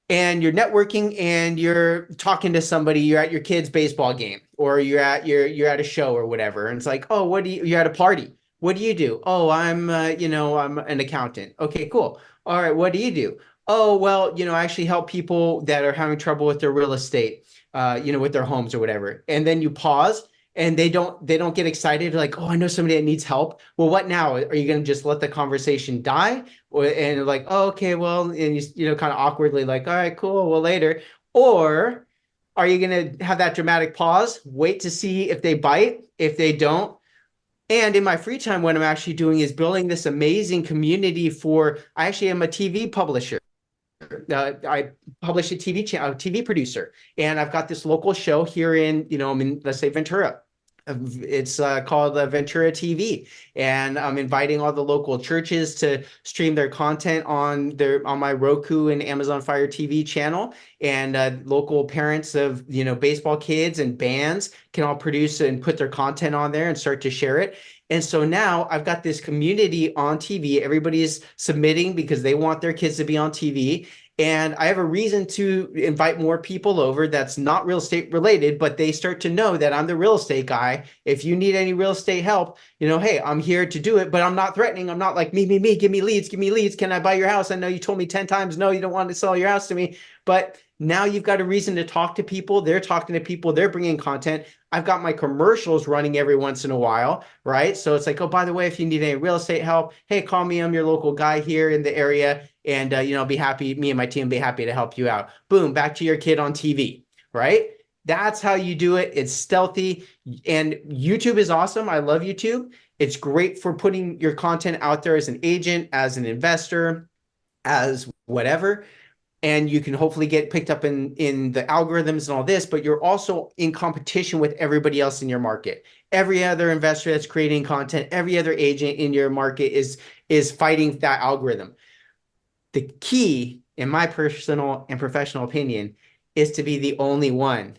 And you're networking and you're talking to somebody, you're at your kid's baseball game or you're at a show or whatever. And it's like, oh, you're at a party. What do you do? Oh, I'm an accountant. Okay, cool. All right, what do you do? Oh, well, I actually help people that are having trouble with their real estate, with their homes or whatever. And then you pause and they don't get excited like, oh, I know somebody that needs help. Well, what now? Are you going to just let the conversation die? And like, oh, okay, well, and kind of awkwardly like, all right, cool, well, later. Or are you going to have that dramatic pause, wait to see if they bite? If they don't, and in my free time, what I'm actually doing is building this amazing community I actually am a TV publisher. I publish a TV channel, a TV producer, and I've got this local show here I'm in, let's say, Ventura. It's called Ventura TV, and I'm inviting all the local churches to stream their content on my Roku and Amazon Fire TV channel, and local parents of baseball kids and bands can all produce and put their content on there and start to share it. And so now I've got this community on TV. Everybody's submitting because they want their kids to be on TV. And I have a reason to invite more people over that's not real estate related, but they start to know that I'm the real estate guy. If you need any real estate help, hey, I'm here to do it, but I'm not threatening. I'm not like, me, give me leads, give me leads. Can I buy your house? I know you told me 10 times, no, you don't want to sell your house to me. But now you've got a reason to talk to people. They're talking to people. They're bringing content. I've got my commercials running every once in a while, right? So it's like, oh, by the way, if you need any real estate help, hey, call me. I'm your local guy here in the area. And, I'll be happy. Me and my team will be happy to help you out. Boom, back to your kid on TV, right? That's how you do it. It's stealthy. And YouTube is awesome. I love YouTube. It's great for putting your content out there as an agent, as an investor, as whatever. And you can hopefully get picked up in the algorithms and all this, but you're also in competition with everybody else in your market. Every other investor that's creating content, every other agent in your market is fighting that algorithm. The key, in my personal and professional opinion, is to be the only one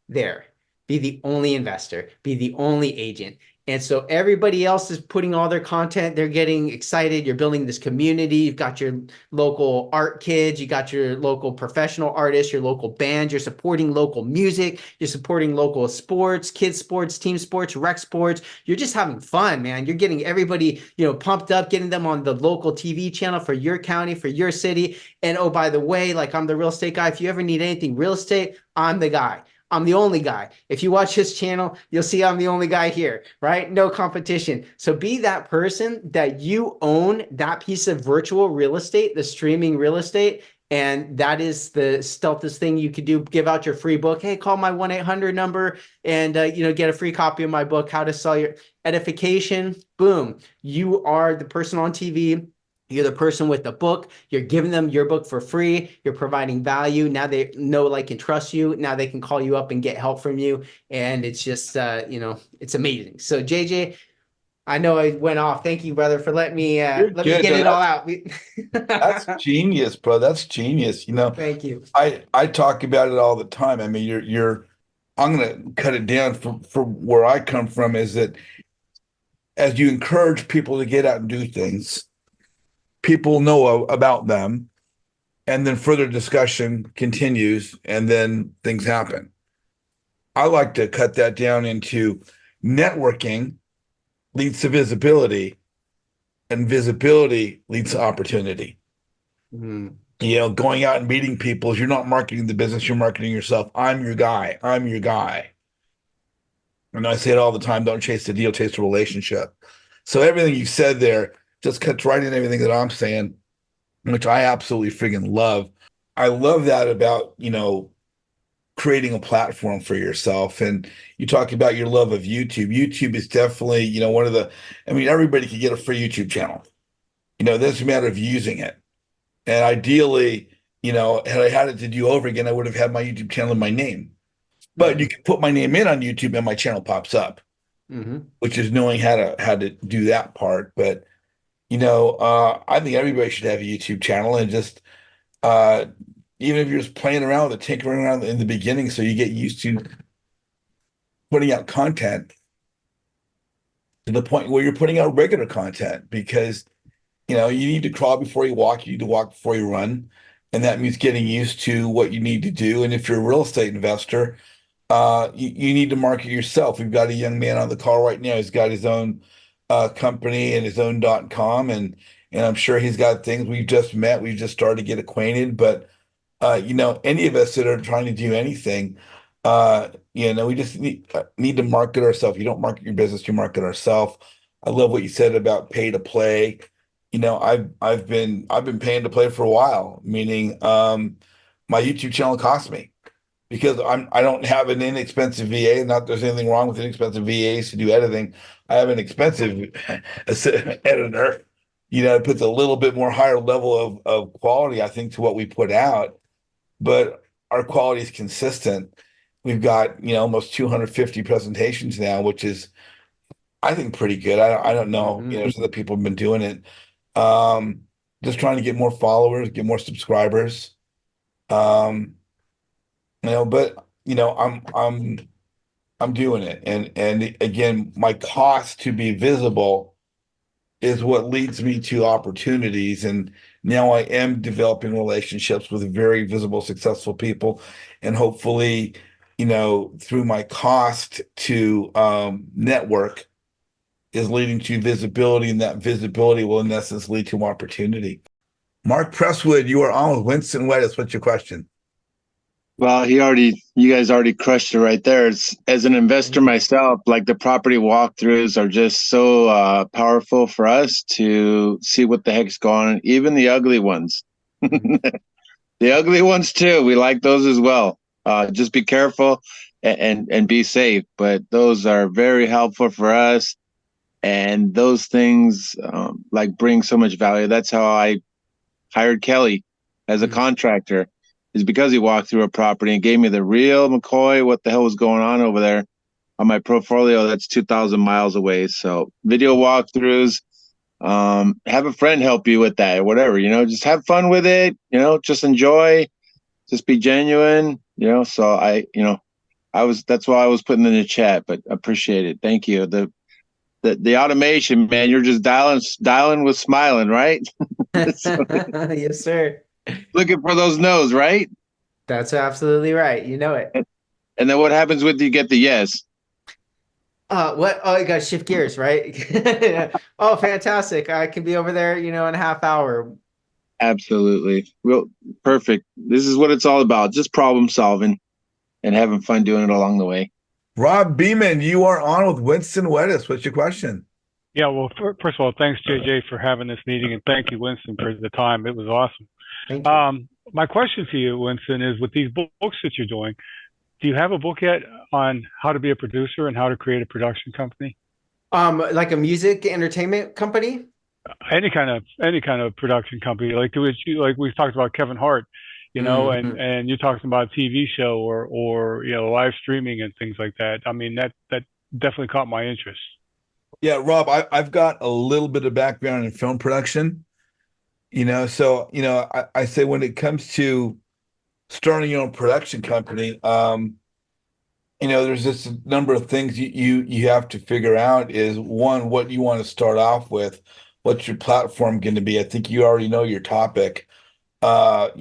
there, be the only investor, be the only agent. And so everybody else is putting all their content. They're getting excited. You're building this community. You've got your local art kids. You got your local professional artists, your local band. You're supporting local music. You're supporting local sports, kids sports, team sports, rec sports. You're just having fun, man. You're getting everybody, pumped up, getting them on the local TV channel for your county, for your city. And oh, by the way, like I'm the real estate guy. If you ever need anything real estate, I'm the guy. I'm the only guy. If you watch his channel, you'll see I'm the only guy here, right? No competition. So be that person that you own that piece of virtual real estate, the streaming real estate. And that is the stealthest thing you could do. Give out your free book. Hey, call my 1-800 number and get a free copy of my book, How to Sell Your Edification. Boom. You are the person on TV. You're the person with the book. You're giving them your book for free. You're providing value. Now they know, like, and trust you. Now they can call you up and get help from you. And it's just, it's amazing. So JJ, I know I went off. Thank you, brother, for You're let me good. get No, it all out. that's genius, bro. That's genius. Thank you. I talk about it all the time. I mean, you're I'm gonna cut it down for where I come from is that as you encourage people to get out and do things, people know about them, and then further discussion continues, and then things happen. I like to cut that down into networking leads to visibility, and visibility leads to opportunity. Mhm. Going out and meeting people, you're not marketing the business, you're marketing yourself. I'm your guy. I'm your guy. And I say it all the time, don't chase the deal, chase the relationship. So everything you said there just cuts right in everything that I'm saying, which I absolutely friggin' love. I love that about, creating a platform for yourself. And you talk about your love of YouTube. YouTube is definitely, one of I mean, everybody can get a free YouTube channel. It's a matter of using it. And ideally, had I had it to do over again, I would have had my YouTube channel in my name. But you Mhm. can put my name in on YouTube and my channel pops up, Mhm. which is knowing how to do that part. But I think everybody should have a YouTube channel and just uh, even if you're just playing around with it, tinkering around in the beginning, so you get used to putting out content to the point where you're putting out regular content because you need to crawl before you walk, you need to walk before you run, and that means getting used to what you need to do. And if you're a real estate investor, you need to market yourself. We've got a young man on the call right now. He's got his own company and his own .com, and I'm sure he's got things. We've just met, we've just started to get acquainted, but any of us that are trying to do anything, we just need to market ourselves. You don't market your business, you market ourselves. I love what you said about pay to play. I've been paying to play for a while, meaning my YouTube channel cost me because I don't have an inexpensive VA. Not that there's anything wrong with inexpensive VAs to do editing. I have an expensive editor. It puts a little bit more higher level of quality, I think, to what we put out, but our quality is consistent. We've got, almost 250 presentations now, which is, I think, pretty good. I don't know, Mhm. there's other people have been doing it. Um, just trying to get more followers, get more subscribers. Um, but I'm doing it. And again, my cost to be visible is what leads me to opportunities. And now I am developing relationships with very visible, successful people. And hopefully, through my cost to network is leading to visibility, and that visibility will, in essence, lead to opportunity. Mark Presswood, you are on with Winston Widdes. What's your question? Well, you guys already crushed it right there. As an investor Thank you. myself, like the property walkthroughs are just so powerful for us to see what the heck's going on, even the ugly ones. Mhm. The ugly ones too. We like those as well. Just be careful and be safe. But those are very helpful for us, and those things like bring so much value. That's how I hired Kelly as a Mhm. contractor, is because he walked through a property and gave me the real McCoy, what the hell was going on over there on my portfolio that's 2,000 miles away. So video walkthroughs, have a friend help you with that or whatever, just have fun with it, just enjoy, just be genuine, so that's why I was putting in the chat, but appreciate it. Thank you. The automation, man, you're just dialing with smiling, right? So, Yes, sir. looking for those no's, right? That's absolutely right. You know it. And then what happens with you get the yes? What? Oh, you got to shift gears, right? Oh, fantastic. I can be over there, in a half hour. Absolutely. Well, perfect. This is what it's all about, just problem solving. and having fun doing it along the way. Rob Beeman, you are on with Winston Widdes. What's your question? Yeah, well, first of all, thanks, JJ, for having this meeting, and thank you, Winston, for the time. It was awesome. Thank you. My question to you, Winston, is with these books that you're doing, do you have a book yet on how to be a producer and how to create a production company? Like a music entertainment company? Any kind of production company, like like we've talked about Kevin Hart, and you're talking about a TV show or live streaming and things like that. I mean, that definitely caught my interest. Yeah, Rob, I've got a little bit of background in film production, so I say when it comes to starting your own production company, there's just a number of things you have to figure out. Is one, what you want to start off with, what's your platform going to be? I think you already know your topic. Part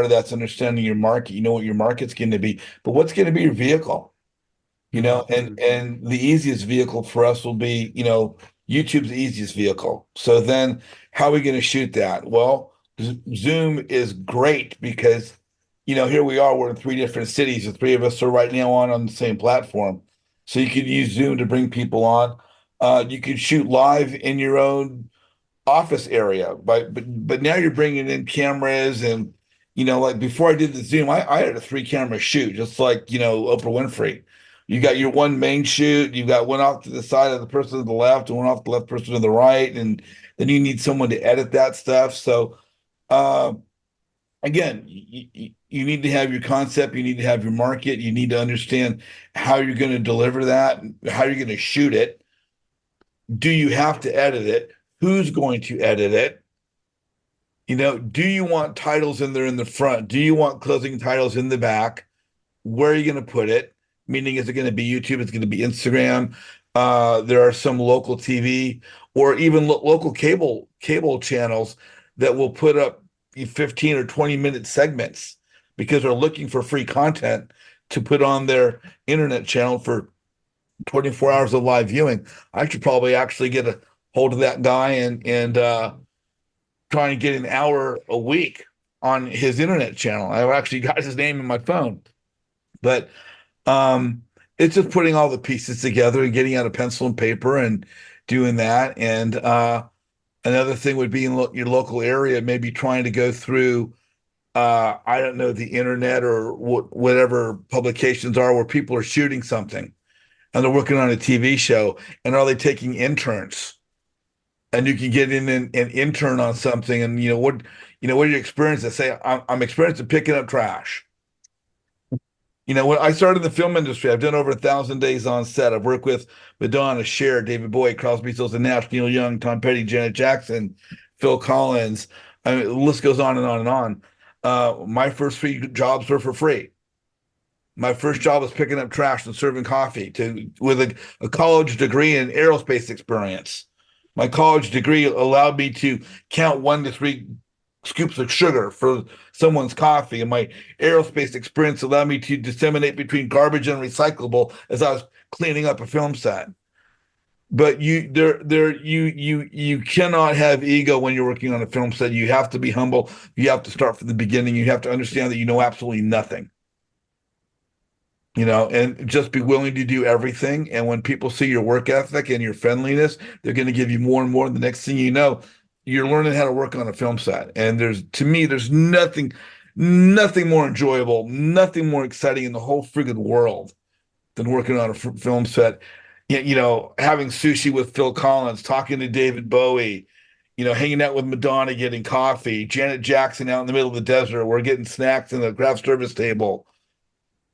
of that's understanding your market. You know what your market's going to be, but what's going to be your vehicle? And the easiest vehicle for us will be, YouTube's the easiest vehicle. So then how are we going to shoot that? Well, Zoom is great because, here we are, we're in 3 different cities. The 3 of us are right now on the same platform. So you could use Zoom to bring people on. You could shoot live in your own office area, but now you're bringing in cameras and, like before I did the Zoom, I had a 3-camera shoot, just like, Oprah Winfrey. You got your one main shoot, you got one off to the side of the person to the left and one off the left person to the right, and then you need someone to edit that stuff. So again, you need to have your concept, you need to have your market, you need to understand how you're going to deliver that, how you're going to shoot it. Do you have to edit it? Who's going to edit it? Do you want titles in there in the front? Do you want closing titles in the back? Where are you going to put it? Meaning, is it going to be YouTube? It's going to be Instagram. There are some local TV or even local cable channels that will put up 15 or 20-minute segments because they're looking for free content to put on their internet channel for 24 hours of live viewing. I should probably actually get a hold of that guy and try and get an hour a week on his internet channel. I've actually got his name in my phone, but it's just putting all the pieces together and getting out a pencil and paper and doing that. And another thing would be in your local area, maybe trying to go through, I don't know, the internet or whatever publications are where people are shooting something and they're working on a TV show. And are they taking interns? And you can get in an intern on something. And what are your experiences? Say, I'm experienced at picking up trash. When I started in the film industry, I've done over 1,000 days on set. I've worked with Madonna, Cher, David Bowie, Crosby, Stills and Nash, Neil Young, Tom Petty, Janet Jackson, Phil Collins. I mean, the list goes on and on and on. My first 3 jobs were for free. My first job was picking up trash and serving coffee with a college degree in aerospace experience. My college degree allowed me to count 1 to 3 scoops of sugar for someone's coffee, and my aerospace experience allowed me to disseminate between garbage and recyclable as I was cleaning up a film set. But you cannot have ego when you're working on a film set. You have to be humble. You have to start from the beginning. You have to understand that you know absolutely nothing. And just be willing to do everything. And when people see your work ethic and your friendliness, they're going to give you more and more. And the next thing you know, you're learning how to work on a film set. And there's nothing more enjoyable, nothing more exciting in the whole friggin' world than working on a film set. Having sushi with Phil Collins, talking to David Bowie, hanging out with Madonna, getting coffee, Janet Jackson out in the middle of the desert. We're getting snacks in the craft service table.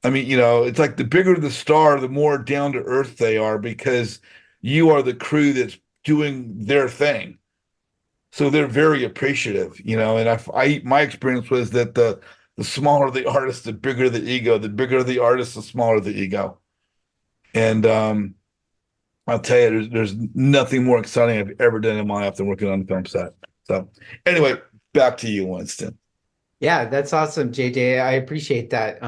I mean, it's like the bigger the star, the more down to earth they are because you are the crew that's doing their thing. So they're very appreciative, and my experience was that the smaller the artist, the bigger the ego. The bigger the artist, the smaller the ego. And I'll tell you, there's nothing more exciting I've ever done in my life than working on a film set. So anyway, back to you, Winston. Yeah, that's awesome, JJ. I appreciate that.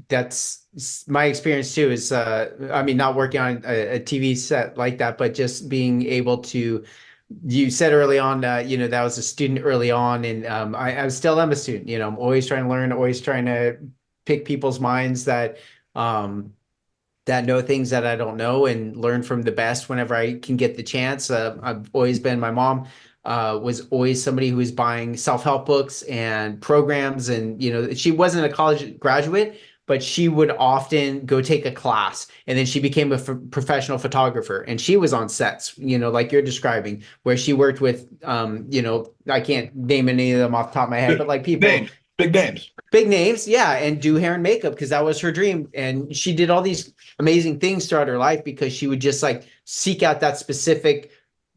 That's my experience too, is not working on a TV set like that, but just being able to, you said early on, that was a student early on, and I still am a student. I'm always trying to learn, always trying to pick people's minds that that know things that I don't know and learn from the best whenever I can get the chance. I've always been, my mom was always somebody who was buying self-help books and programs. And, she wasn't a college graduate, but she would often go take a class, and then she became a professional photographer, and she was on sets, like you're describing, where she worked with, I can't name any of them off the top of my head, but like people, Names, big names. big names, yeah, and do hair and makeup because that was her dream. And she did all these amazing things throughout her life because she would just like seek out that specific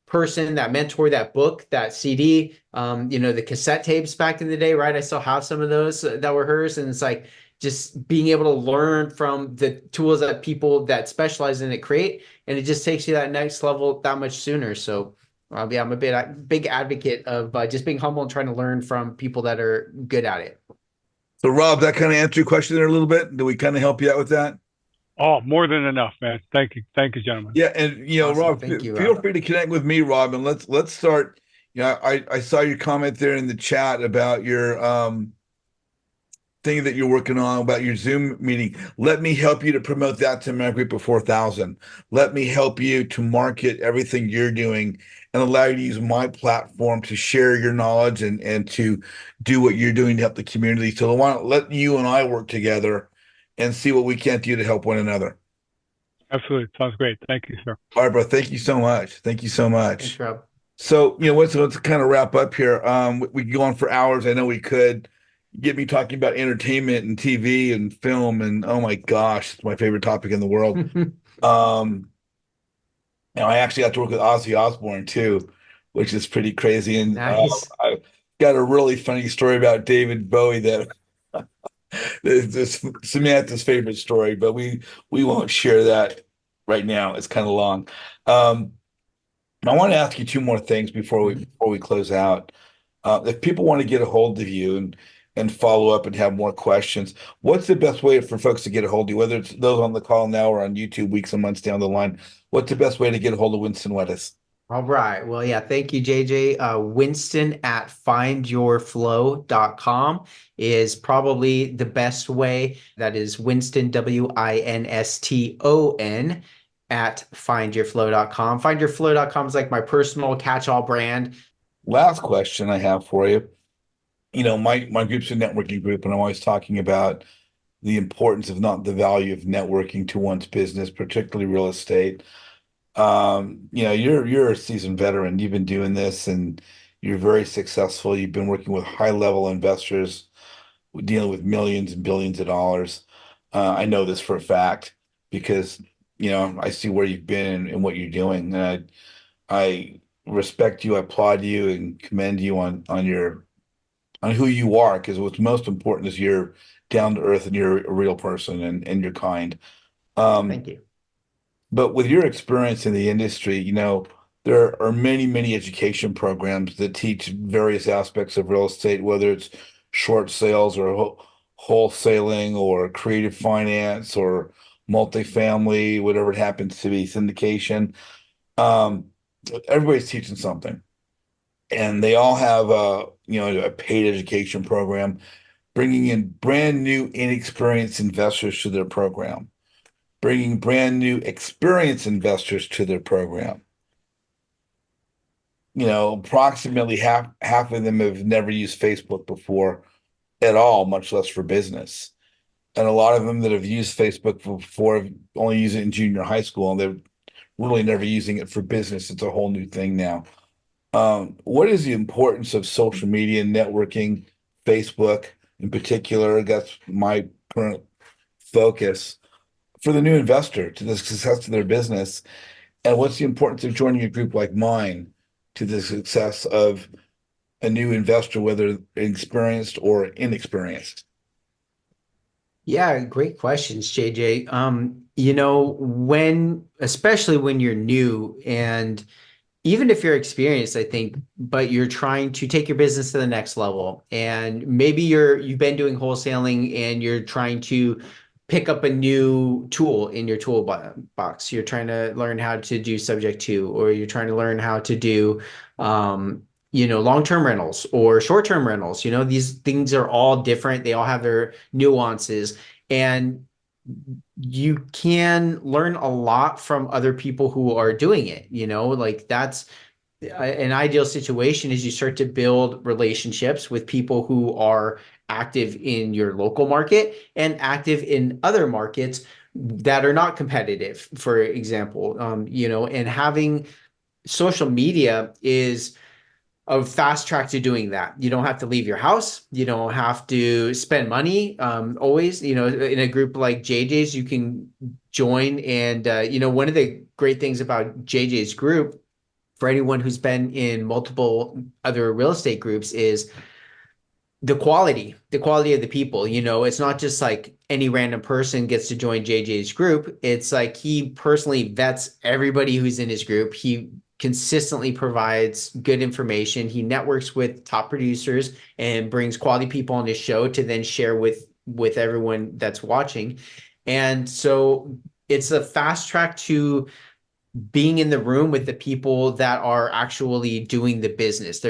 person, that mentor, that book, that CD, the cassette tapes back in the day, right? I still have some of those that were hers. And it's like just being able to learn from the tools that people that specialize in it create. And it just takes you that next level that much sooner. So yeah, I'm a big advocate of just being humble and trying to learn from people that are good at it. So, Rob, that kind of answer your question there a little bit. Do we kind of help you out with that? Oh, more than enough, man. Thank you, gentlemen. Yeah, and Awesome. Rob, Thank you, feel Rob. free to connect with me, Rob, and let's start. I saw your comment there in the chat about your thing that you're working on about your Zoom meeting. Let me help you to promote that to my group of 4,000. Let me help you to market everything you're doing and allow you to use my platform to share your knowledge and to do what you're doing to help the community. So why don't let you and I work together and see what we can't do to help one another. Absolutely. Sounds great. Thank you, sir. All right, bro. Thank you so much. Thank you so much. Thanks, Rob. So, let's kind of wrap up here. We could go on for hours. I know we could get me talking about entertainment and TV and film, and oh my gosh, it's my favorite topic in the world. I actually got to work with Ozzy Osbourne too, which is pretty crazy. And Nice. I got a really funny story about David Bowie that is Samantha's favorite story, but we won't share that right now. It's kind of long. I want to ask you two more things before we close out. If people want to get a hold of you and follow up and have more questions, what's the best way for folks to get a hold of you? Whether it's those on the call now or on YouTube weeks and months down the line, what's the best way to get a hold of Winston Widdes? All right. Well, yeah, thank you, JJ. Winston at findyourflow.com is probably the best way. That is Winston, Winston at findyourflow.com. Findyourflow.com is like my personal catch-all brand. Last question I have for you. My group's a networking group, and I'm always talking about the importance of not the value of networking to one's business, particularly real estate. You're a seasoned veteran. You've been doing this and you're very successful. You've been working with high level investors, dealing with millions and billions of dollars. I know this for a fact because, I see where you've been and what you're doing. And I respect you, I applaud you and commend you on who you are, because what's most important is you're down to earth and you're a real person and you're kind. Thank you. But with your experience in the industry, there are many, many education programs that teach various aspects of real estate, whether it's short sales or wholesaling or creative finance or multifamily, whatever it happens to be, syndication. Everybody's teaching something. And they all have a paid education program, bringing in brand new inexperienced investors to their program, bringing brand new experienced investors to their program. Approximately half of them have never used Facebook before at all, much less for business. And a lot of them that have used Facebook before have only used it in junior high school, and they're really never using it for business. It's a whole new thing now. What is the importance of social media networking, Facebook in particular? That's my current focus for the new investor to the success of their business. And what's the importance of joining a group like mine to the success of a new investor, whether experienced or inexperienced? Yeah, great questions, JJ. Especially when you're new, and even if you're experienced, I think, but you're trying to take your business to the next level, and maybe you've been doing wholesaling and you're trying to pick up a new tool in your toolbox. You're trying to learn how to do subject to, or you're trying to learn how to do, long-term rentals or short-term rentals. These things are all different. They all have their nuances. And you can learn a lot from other people who are doing it. Like that's an ideal situation is you start to build relationships with people who are active in your local market and active in other markets that are not competitive, for example. And having social media is a fast track to doing that. You don't have to leave your house. You don't have to spend money. Always, in a group like JJ's, you can join. And, one of the great things about JJ's group, for anyone who's been in multiple other real estate groups, is the quality of the people. It's not just like any random person gets to join JJ's group. It's like he personally vets everybody who's in his group. He consistently provides good information. He networks with top producers and brings quality people on his show to then share with everyone that's watching. And so it's a fast track to being in the room with the people that are actually doing the business.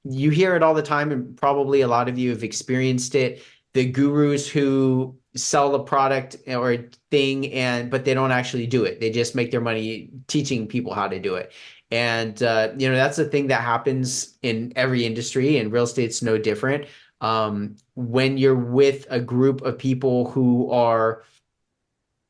You hear it all the time, and probably a lot of you have experienced it. The gurus who sell a product or a thing, but they don't actually do it. They just make their money teaching people how to do it. And that's the thing that happens in every industry, and real estate's no different. When you're with a group of people who are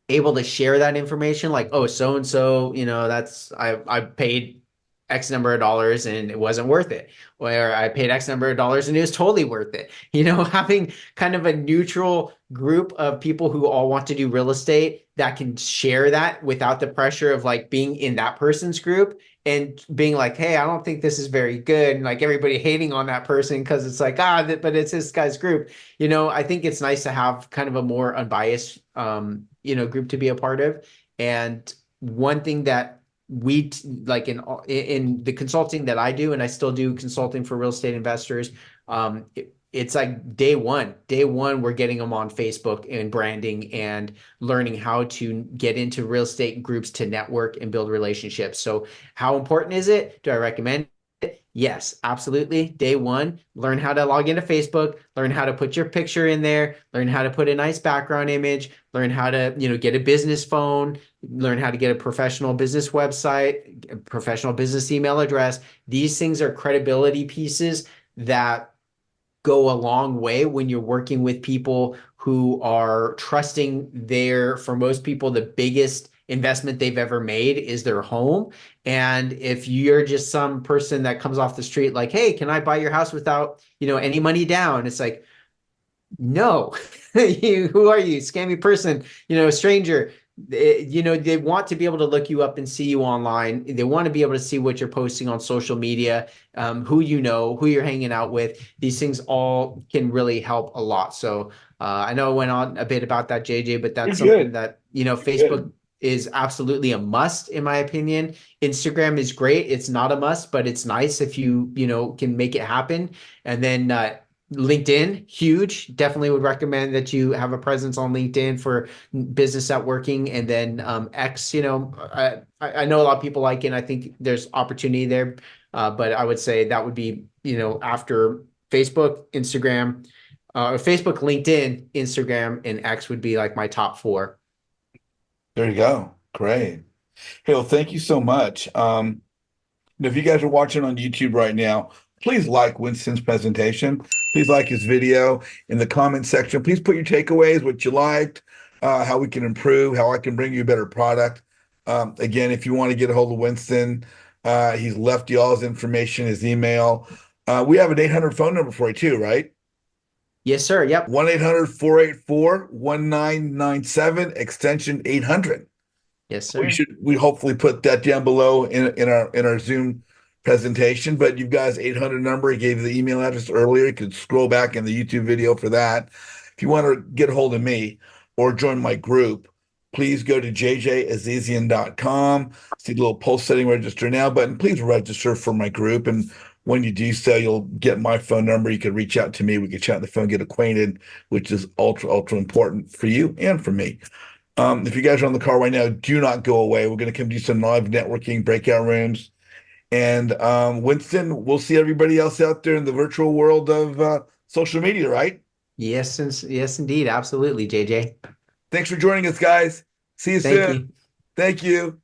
able to share that information, like, oh, so and so, that's I paid X number of dollars and it wasn't worth it, or I paid X number of dollars and it was totally worth it. Having kind of a neutral group of people who all want to do real estate that can share that without the pressure of like being in that person's group and being like, hey, I don't think this is very good, and like everybody hating on that person because it's like, but it's this guy's group. I think it's nice to have kind of a more unbiased group to be a part of. And one thing that like in the consulting that I do, and I still do consulting for real estate investors, it's like day one, we're getting them on Facebook and branding and learning how to get into real estate groups to network and build relationships. So how important is it? Do I recommend it? Yes, absolutely. Day one, learn how to log into Facebook, learn how to put your picture in there, learn how to put a nice background image, learn how to, get a business phone, learn how to get a professional business website, a professional business email address. These things are credibility pieces that go a long way when you're working with people who are trusting for most people, the biggest investment they've ever made is their home. And if you're just some person that comes off the street like, hey, can I buy your house without, any money down? It's like, no. Who are you, scammy person, stranger? They want to be able to look you up and see you online. They want to be able to see what you're posting on social media, who who you're hanging out with. These things all can really help a lot. So I know I went on a bit about that, JJ, but that's something that, Facebook is absolutely a must, in my opinion. Instagram is great. It's not a must, but it's nice if you, can make it happen. And then LinkedIn, huge. Definitely would recommend that you have a presence on LinkedIn for business networking. And then X, I know a lot of people like it. And I think there's opportunity there. But I would say that would be, after Facebook, Instagram, Facebook, LinkedIn, Instagram, and X would be like my top four. There you go. Great. Hey, well, thank you so much. If you guys are watching on YouTube right now, please like Winston's presentation. Please like his video. In the comment section, please put your takeaways, what you liked, how we can improve, how I can bring you a better product. Again, if you want to get a hold of Winston, he's left you all his information, his email. We have an 800 phone number for you too, right? Yes, sir. Yep. 1-800-484-1997, extension 800. Yes, sir. We hopefully put that down below in our Zoom presentation, but you've got his 800 number. He gave you the email address earlier. You could scroll back in the YouTube video for that. If you want to get a hold of me or join my group, please go to jjazizian.com. See the little post setting register now button. Please register for my group. And when you do so, you'll get my phone number. You can reach out to me. We can chat on the phone, get acquainted, which is ultra, ultra important for you and for me. If you guys are on the call right now, do not go away. We're going to come do some live networking breakout rooms. And Winston, we'll see everybody else out there in the virtual world of social media, right? Yes, yes, indeed. Absolutely, JJ. Thanks for joining us, guys. See you Thank soon. you. Thank you.